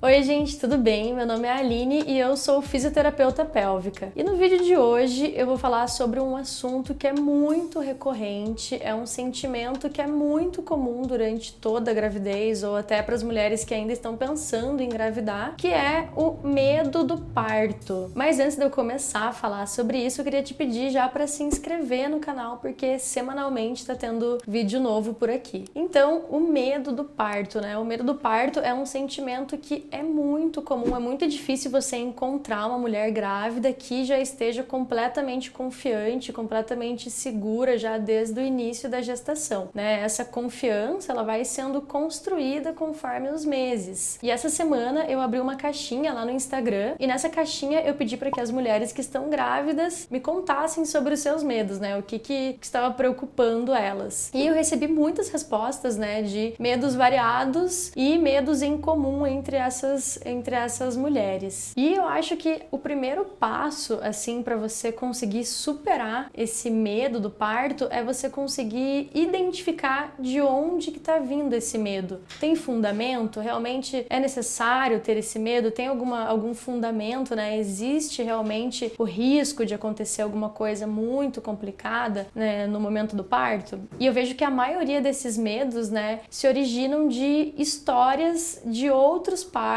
Oi gente, tudo bem? Meu nome é Aline e eu sou fisioterapeuta pélvica. E no vídeo de hoje eu vou falar sobre um assunto que é muito recorrente, é um sentimento que é muito comum durante toda a gravidez ou até para as mulheres que ainda estão pensando em engravidar, que é o medo do parto. Mas antes de eu começar a falar sobre isso, eu queria te pedir já para se inscrever no canal, porque semanalmente está tendo vídeo novo por aqui. Então, o medo do parto, né? O medo do parto é um sentimento que é muito comum, é muito difícil você encontrar uma mulher grávida que já esteja completamente confiante, completamente segura já desde o início da gestação, né? Essa confiança, ela vai sendo construída conforme os meses. E essa semana eu abri uma caixinha lá no Instagram e nessa caixinha eu pedi para que as mulheres que estão grávidas me contassem sobre os seus medos, né? O que estava preocupando elas. E eu recebi muitas respostas, né, de medos variados e medos em comum entre essas mulheres. E eu acho que o primeiro passo, assim, para você conseguir superar esse medo do parto é você conseguir identificar de onde que tá vindo esse medo. Tem fundamento? Realmente é necessário ter esse medo? Tem algum fundamento, né? Existe realmente o risco de acontecer alguma coisa muito complicada, né, no momento do parto? E eu vejo que a maioria desses medos, né, se originam de histórias de outros partos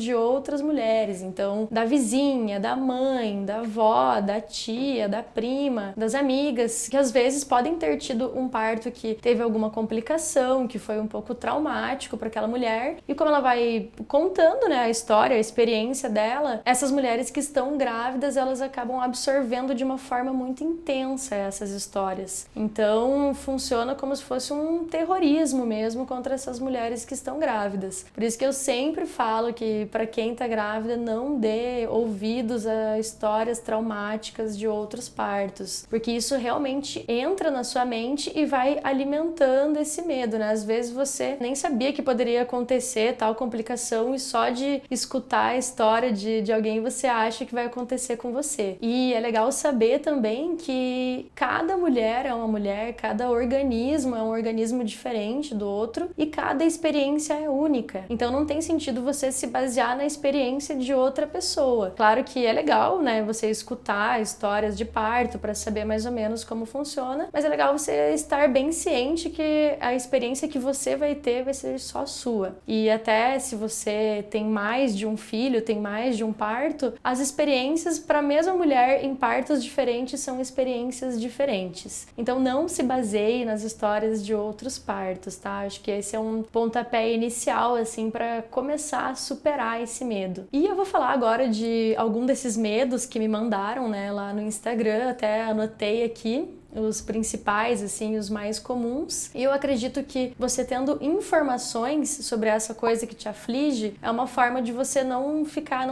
de outras mulheres, então da vizinha, da mãe, da avó, da tia, da prima, das amigas, que às vezes podem ter tido um parto que teve alguma complicação, que foi um pouco traumático para aquela mulher, e como ela vai contando, né, a história, a experiência dela, essas mulheres que estão grávidas, elas acabam absorvendo de uma forma muito intensa essas histórias. Então funciona como se fosse um terrorismo mesmo contra essas mulheres que estão grávidas. Por isso que eu sempre falo que para quem tá grávida não dê ouvidos a histórias traumáticas de outros partos, porque isso realmente entra na sua mente e vai alimentando esse medo, né? Às vezes você nem sabia que poderia acontecer tal complicação e só de escutar a história de alguém você acha que vai acontecer com você. E é legal saber também que cada mulher é uma mulher, cada organismo é um organismo diferente do outro e cada experiência é única. Então não tem sentido você se basear na experiência de outra pessoa. Claro que é legal, né, você escutar histórias de parto para saber mais ou menos como funciona, mas é legal você estar bem ciente que a experiência que você vai ter vai ser só sua. E até se você tem mais de um filho, tem mais de um parto, as experiências para a mesma mulher em partos diferentes são experiências diferentes. Então não se baseie nas histórias de outros partos, tá? Acho que esse é um pontapé inicial, assim, para começar a superar esse medo. E eu vou falar agora de algum desses medos que me mandaram, né, lá no Instagram, até anotei aqui os principais, assim, os mais comuns. E eu acredito que você tendo informações sobre essa coisa que te aflige, é uma forma de você não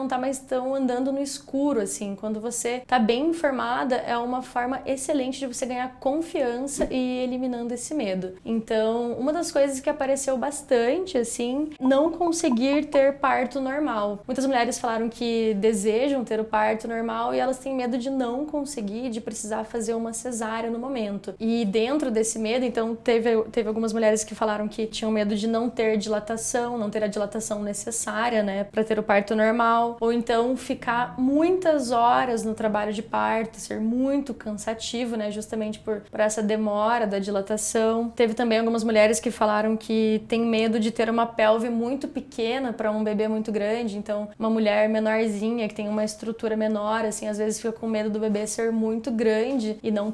tá mais tão andando no escuro, assim. Quando você tá bem informada, é uma forma excelente de você ganhar confiança e ir eliminando esse medo. Então, uma das coisas que apareceu bastante, assim, não conseguir ter parto normal. Muitas mulheres falaram que desejam ter o parto normal e elas têm medo de não conseguir, de precisar fazer uma cesárea no momento. E dentro desse medo, então, teve algumas mulheres que falaram que tinham medo de não ter dilatação, não ter a dilatação necessária, né, para ter o parto normal, ou então ficar muitas horas no trabalho de parto, ser muito cansativo, né, justamente por essa demora da dilatação. Teve também algumas mulheres que falaram que tem medo de ter uma pelve muito pequena para um bebê muito grande, então uma mulher menorzinha que tem uma estrutura menor, assim, às vezes fica com medo do bebê ser muito grande e não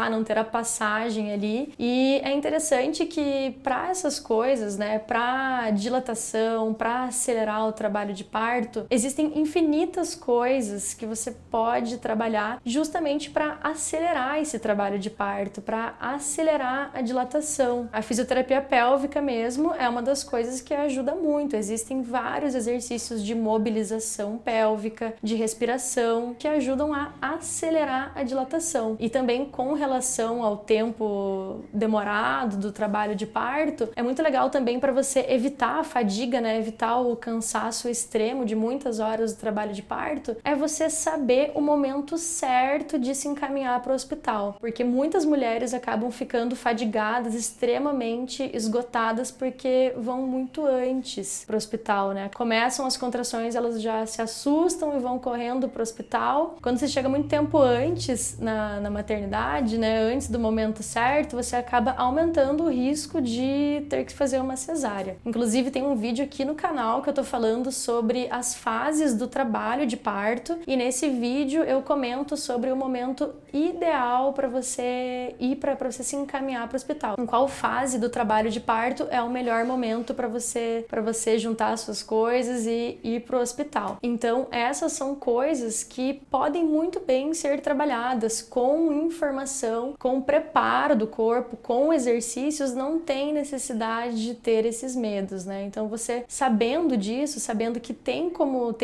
não ter a passagem ali. E é interessante que para essas coisas, né, para dilatação, para acelerar o trabalho de parto, existem infinitas coisas que você pode trabalhar justamente para acelerar esse trabalho de parto, para acelerar a dilatação. A fisioterapia pélvica mesmo é uma das coisas que ajuda muito. Existem vários exercícios de mobilização pélvica, de respiração, que ajudam a acelerar a dilatação. E também com relação relação ao tempo demorado do trabalho de parto, é muito legal também para você evitar a fadiga, né? Evitar o cansaço extremo de muitas horas do trabalho de parto, é você saber o momento certo de se encaminhar para o hospital, porque muitas mulheres acabam ficando fadigadas, extremamente esgotadas, porque vão muito antes para o hospital, né? Começam as contrações, elas já se assustam e vão correndo para o hospital. Quando você chega muito tempo antes na maternidade, né, antes do momento certo, você acaba aumentando o risco de ter que fazer uma cesárea. Inclusive tem um vídeo aqui no canal que eu tô falando sobre as fases do trabalho de parto, e nesse vídeo eu comento sobre o momento ideal para você ir para você se encaminhar para o hospital. Em qual fase do trabalho de parto é o melhor momento para você juntar as suas coisas e ir para o hospital. Então, essas são coisas que podem muito bem ser trabalhadas com informação, com preparo do corpo, com exercícios, não tem necessidade de ter esses medos, né? Então, você sabendo disso, sabendo que tem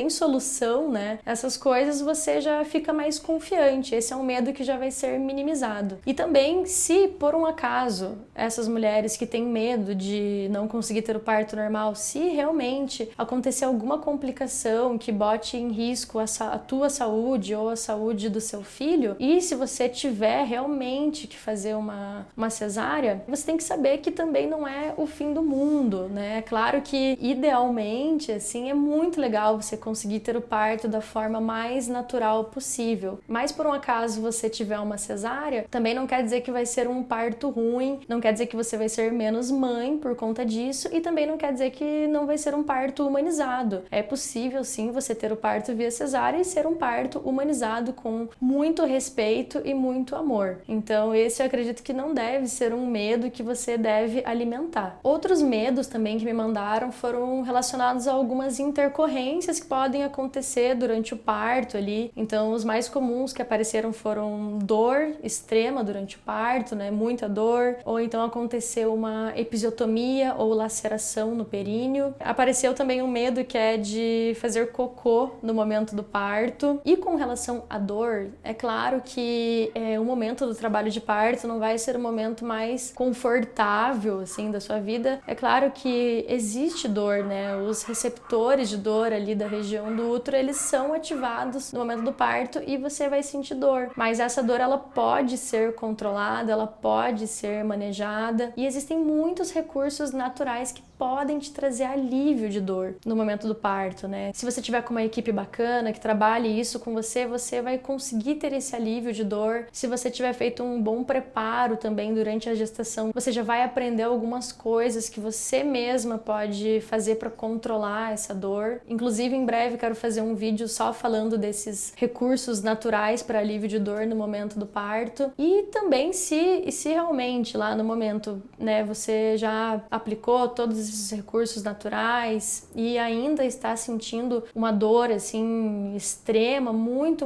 solução, né? Essas coisas, você já fica mais confiante. Esse é um medo que já vai ser minimizado. E também, se por um acaso essas mulheres que têm medo de não conseguir ter o parto normal, se realmente acontecer alguma complicação que bote em risco a tua saúde ou a saúde do seu filho, e se você tiver realmente que fazer uma cesárea, você tem que saber que também não é o fim do mundo, né? É claro que idealmente, assim, é muito legal você conseguir ter o parto da forma mais natural possível. Mas por um acaso você tiver uma cesárea, também não quer dizer que vai ser um parto ruim, não quer dizer que você vai ser menos mãe por conta disso, e também não quer dizer que não vai ser um parto humanizado. É possível sim você ter o parto via cesárea e ser um parto humanizado com muito respeito e muito amor. Então esse eu acredito que não deve ser um medo que você deve alimentar. Outros medos também que me mandaram foram relacionados a algumas intercorrências que podem acontecer durante o parto ali. Então os mais comuns que apareceram foram dor extrema durante o parto, né? Muita dor, ou então aconteceu uma episiotomia ou laceração no períneo. Apareceu também um medo que é de fazer cocô no momento do parto. E com relação à dor, é claro que o momento do trabalho de parto não vai ser o momento mais confortável assim da sua vida. É claro que existe dor, né? Os receptores de dor ali da região do útero, eles são ativados no momento do parto e você vai sentir dor. Mas essa dor, ela pode ser controlada, ela pode ser manejada, e existem muitos recursos naturais que podem te trazer alívio de dor no momento do parto, né? Se você tiver com uma equipe bacana que trabalhe isso com você, você vai conseguir ter esse alívio de dor. Se você tiver feito um bom preparo também durante a gestação, você já vai aprender algumas coisas que você mesma pode fazer para controlar essa dor. Inclusive, em breve quero fazer um vídeo só falando desses recursos naturais para alívio de dor no momento do parto. E também se realmente lá no momento, né, você já aplicou todos esses recursos naturais e ainda está sentindo uma dor assim extrema, muito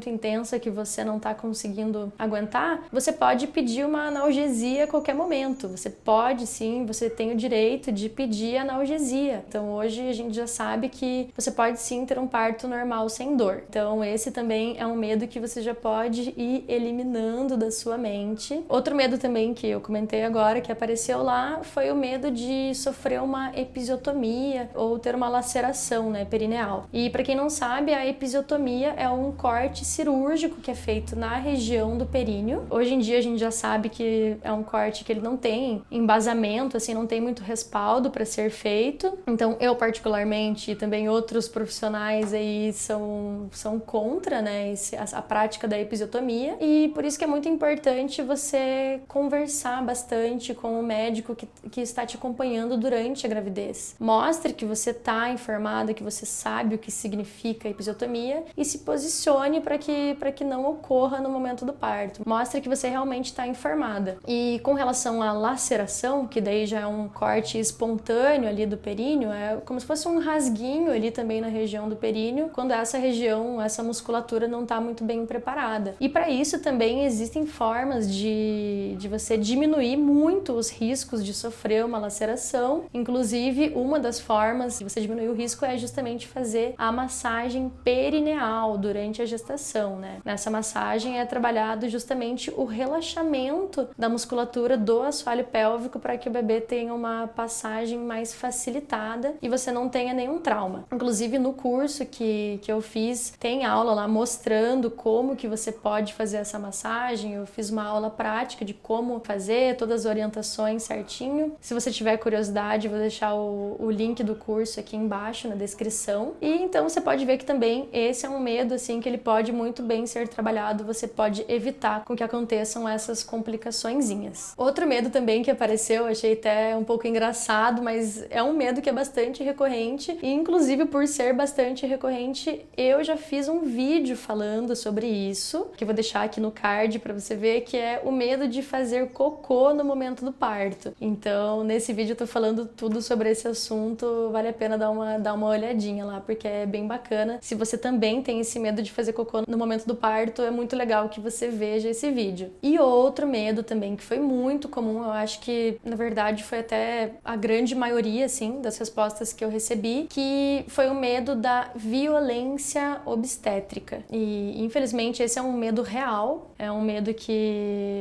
intensa, que você não está conseguindo aguentar, você pode pedir uma analgesia a qualquer momento. Você pode sim, você tem o direito de pedir analgesia. Então hoje a gente já sabe que você pode sim ter um parto normal sem dor. Então esse também é um medo que você já pode ir eliminando da sua mente. Outro medo também que eu comentei agora, que apareceu lá, foi o medo de sofrer uma episiotomia ou ter uma laceração, né, perineal. E para quem não sabe, a episiotomia é um corte cirúrgico que é feito na região do períneo. Hoje em dia a gente já sabe que é um corte que ele não tem embasamento, assim, não tem muito respaldo para ser feito. Então eu particularmente e também outros profissionais aí são contra, né, a prática da episiotomia, e por isso que é muito importante você conversar bastante com o médico que está te acompanhando durante a gravidez. Mostre que você está informada, que você sabe o que significa a episiotomia e se posicione para que não ocorra no momento do parto. Mostre que você realmente está informada. E com relação à laceração, que daí já é um corte espontâneo ali do períneo, é como se fosse um rasguinho ali também na região do períneo, quando essa região, essa musculatura não está muito bem preparada. E para isso também existem formas de você diminuir muito os riscos de sofrer uma laceração gestação. Inclusive, uma das formas de você diminuir o risco é justamente fazer a massagem perineal durante a gestação, né? Nessa massagem é trabalhado justamente o relaxamento da musculatura do assoalho pélvico para que o bebê tenha uma passagem mais facilitada e você não tenha nenhum trauma. Inclusive, no curso que eu fiz, tem aula lá mostrando como que você pode fazer essa massagem. Eu fiz uma aula prática de como fazer, todas as orientações certinho. Se você tiver curiosidade, eu vou deixar o link do curso aqui embaixo na descrição. E então você pode ver que também esse é um medo assim que ele pode muito bem ser trabalhado, você pode evitar com que aconteçam essas complicaçõezinhas. Outro medo também que apareceu, achei até um pouco engraçado, mas é um medo que é bastante recorrente e inclusive por ser bastante recorrente, eu já fiz um vídeo falando sobre isso, que eu vou deixar aqui no card para você ver, que é o medo de fazer cocô no momento do parto. Então, nesse vídeo eu tô falando tudo sobre esse assunto, vale a pena dar uma olhadinha lá, porque é bem bacana. Se você também tem esse medo de fazer cocô no momento do parto, é muito legal que você veja esse vídeo. E outro medo também, que foi muito comum, eu acho que, na verdade, foi até a grande maioria, assim, das respostas que eu recebi, que foi o medo da violência obstétrica. E, infelizmente, esse é um medo real, é um medo que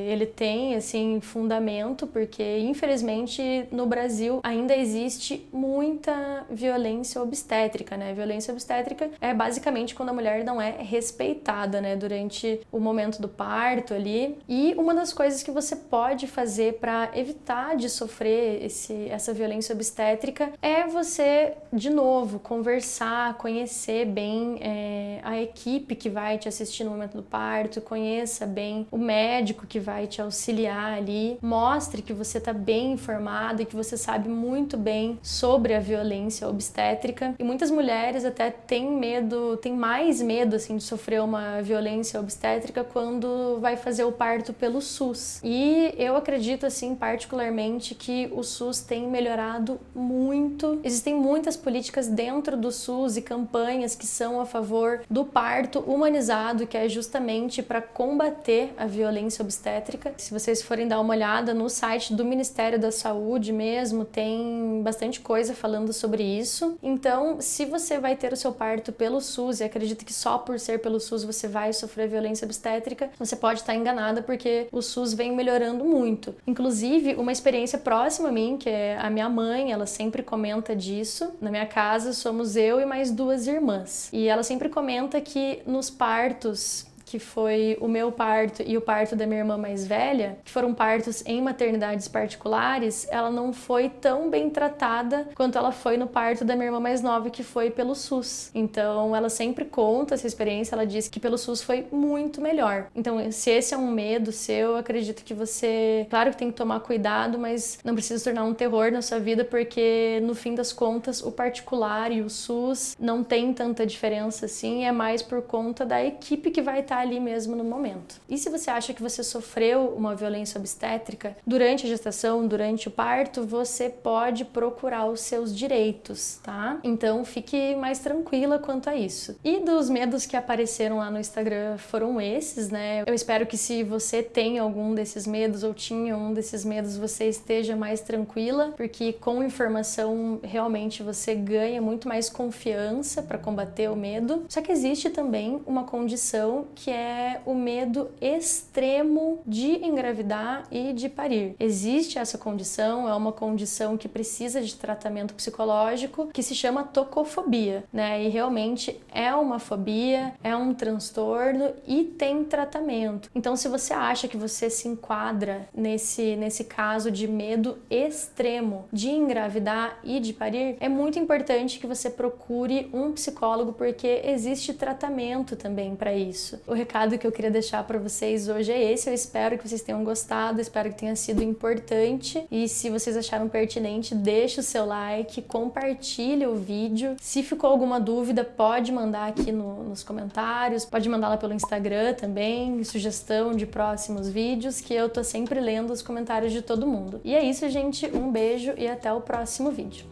ele tem, assim, fundamento, porque, infelizmente, no Brasil ainda existe muita violência obstétrica, né? Violência obstétrica é basicamente quando a mulher não é respeitada, né? Durante o momento do parto ali. E uma das coisas que você pode fazer para evitar de sofrer essa violência obstétrica é você, de novo, conversar, conhecer bem a equipe que vai te assistir no momento do parto, conheça bem o médico que vai te auxiliar ali, mostre que você está bem informado e que você sabe muito bem sobre a violência obstétrica. E muitas mulheres até têm mais medo assim de sofrer uma violência obstétrica quando vai fazer o parto pelo SUS. E eu acredito assim particularmente que o SUS tem melhorado muito. Existem muitas políticas dentro do SUS e campanhas que são a favor do parto humanizado, que é justamente para combater a violência obstétrica. Se vocês forem dar uma olhada no site do Ministério da Saúde mesmo, tem bastante coisa falando sobre isso. Então, se você vai ter o seu parto pelo SUS e acredita que só por ser pelo SUS você vai sofrer violência obstétrica, você pode estar enganada, porque o SUS vem melhorando muito. Inclusive, uma experiência próxima a mim, que é a minha mãe, ela sempre comenta disso. Na minha casa somos eu e mais 2 irmãs. E ela sempre comenta que nos partos, que foi o meu parto e o parto da minha irmã mais velha, que foram partos em maternidades particulares, ela não foi tão bem tratada quanto ela foi no parto da minha irmã mais nova, que foi pelo SUS. Então, ela sempre conta essa experiência, ela diz que pelo SUS foi muito melhor. Então, se esse é um medo seu, eu acredito que você, claro que tem que tomar cuidado, mas não precisa se tornar um terror na sua vida, porque no fim das contas, o particular e o SUS não tem tanta diferença assim, é mais por conta da equipe que vai estar ali mesmo no momento. E se você acha que você sofreu uma violência obstétrica durante a gestação, durante o parto, você pode procurar os seus direitos, tá? Então fique mais tranquila quanto a isso. E dos medos que apareceram lá no Instagram foram esses, né? Eu espero que se você tem algum desses medos ou tinha um desses medos, você esteja mais tranquila, porque com informação realmente você ganha muito mais confiança para combater o medo. Só que existe também uma condição que é o medo extremo de engravidar e de parir. Existe essa condição, é uma condição que precisa de tratamento psicológico, que se chama tocofobia, né? E realmente é uma fobia, é um transtorno e tem tratamento. Então, se você acha que você se enquadra nesse caso de medo extremo de engravidar e de parir, é muito importante que você procure um psicólogo, porque existe tratamento também para isso. O recado que eu queria deixar para vocês hoje é esse. Eu espero que vocês tenham gostado, espero que tenha sido importante, e se vocês acharam pertinente, deixa o seu like, compartilha o vídeo. Se ficou alguma dúvida, pode mandar aqui nos comentários, pode mandar lá pelo Instagram também, sugestão de próximos vídeos, que eu tô sempre lendo os comentários de todo mundo. E é isso, gente, um beijo e até o próximo vídeo.